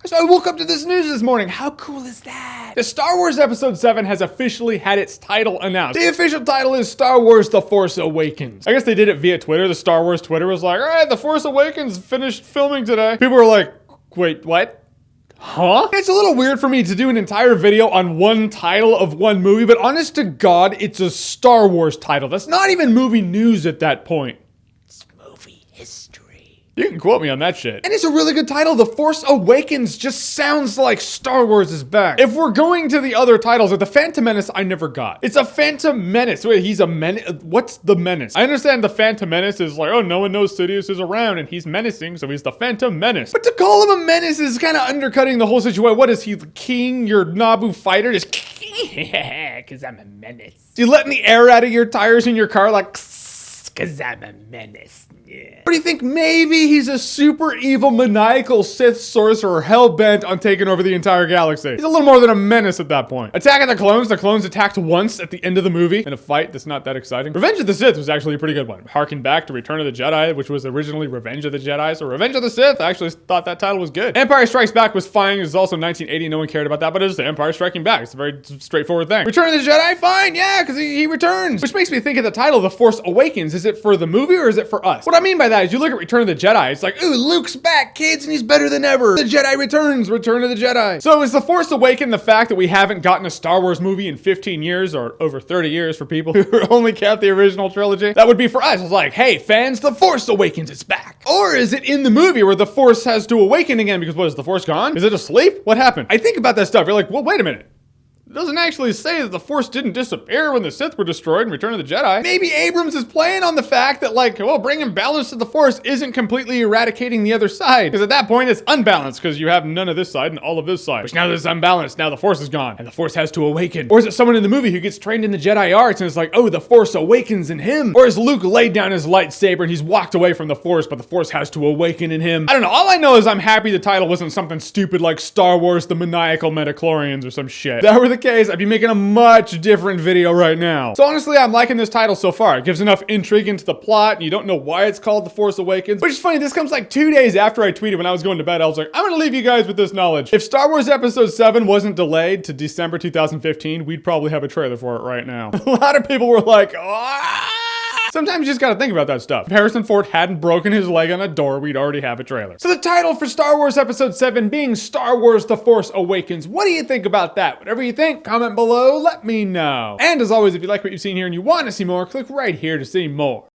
So I woke up to this news this morning. How cool is that? The Star Wars Episode 7 has officially had its title announced. The official title is Star Wars The Force Awakens. I guess they did it via Twitter. The Star Wars Twitter was like, all right, The Force Awakens finished filming today. People were like, wait, what? Huh? It's a little weird for me to do an entire video on one title of one movie, but honest to God, it's a Star Wars title. That's not even movie news at that point. It's movie history. You can quote me on that shit. And it's a really good title. The Force Awakens just sounds like Star Wars is back. If we're going to the other titles, like the Phantom Menace, I never got. It's a Phantom Menace. Wait, he's a menace? What's the menace? I understand the Phantom Menace is like, oh, no one knows Sidious is around and he's menacing, so he's the Phantom Menace. But to call him a menace is kind of undercutting the whole situation. What is he, the king, your Naboo fighter? Just because I'm a menace. You letting the air out of your tires in your car like, because I'm a menace. Yeah. Or do you think maybe he's a super evil, maniacal Sith sorcerer hell-bent on taking over the entire galaxy? He's a little more than a menace at that point. Attack of the Clones attacked once at the end of the movie in a fight that's not that exciting. Revenge of the Sith was actually a pretty good one. Harken back to Return of the Jedi, which was originally Revenge of the Jedi. So Revenge of the Sith, I actually thought that title was good. Empire Strikes Back was fine. It was also 1980. No one cared about that, but it was Empire Striking Back. It's a very straightforward thing. Return of the Jedi, fine, yeah, because he returns. Which makes me think of the title, The Force Awakens. Is it for the movie or is it for us? What I mean by that is you look at Return of the Jedi, it's like, ooh, Luke's back, kids, and he's better than ever. The Jedi returns, Return of the Jedi. So is The Force Awakens the fact that we haven't gotten a Star Wars movie in 15 years or over 30 years for people who only count the original trilogy? That would be for us. It's like, hey, fans, The Force Awakens is back. Or is it in the movie where the Force has to awaken again because what, is the Force gone? Is it asleep? What happened? I think about that stuff. You're like, well, wait a minute. It doesn't actually say that the Force didn't disappear when the Sith were destroyed in Return of the Jedi. Maybe Abrams is playing on the fact that, like, well, bringing balance to the Force isn't completely eradicating the other side. Because at that point, it's unbalanced because you have none of this side and all of this side. Which now there's unbalanced. Now the Force is gone and the Force has to awaken. Or is it someone in the movie who gets trained in the Jedi arts and it's like, oh, the Force awakens in him? Or is Luke laid down his lightsaber and he's walked away from the Force, but the Force has to awaken in him? I don't know. All I know is I'm happy the title wasn't something stupid like Star Wars The Maniacal Metachlorians or some shit. If that were the case, I'd be making a much different video right now. So honestly, I'm liking this title so far. It gives enough intrigue into the plot and you don't know why it's called The Force Awakens. Which is funny, this comes like 2 days after I tweeted when I was going to bed. I was like, I'm gonna leave you guys with this knowledge. If Star Wars Episode 7 wasn't delayed to December 2015, we'd probably have a trailer for it right now. A lot of people were like, ah! Sometimes you just gotta think about that stuff. If Harrison Ford hadn't broken his leg on a door, we'd already have a trailer. So the title for Star Wars Episode 7 being Star Wars The Force Awakens. What do you think about that? Whatever you think, comment below, let me know. And as always, if you like what you've seen here and you want to see more, click right here to see more.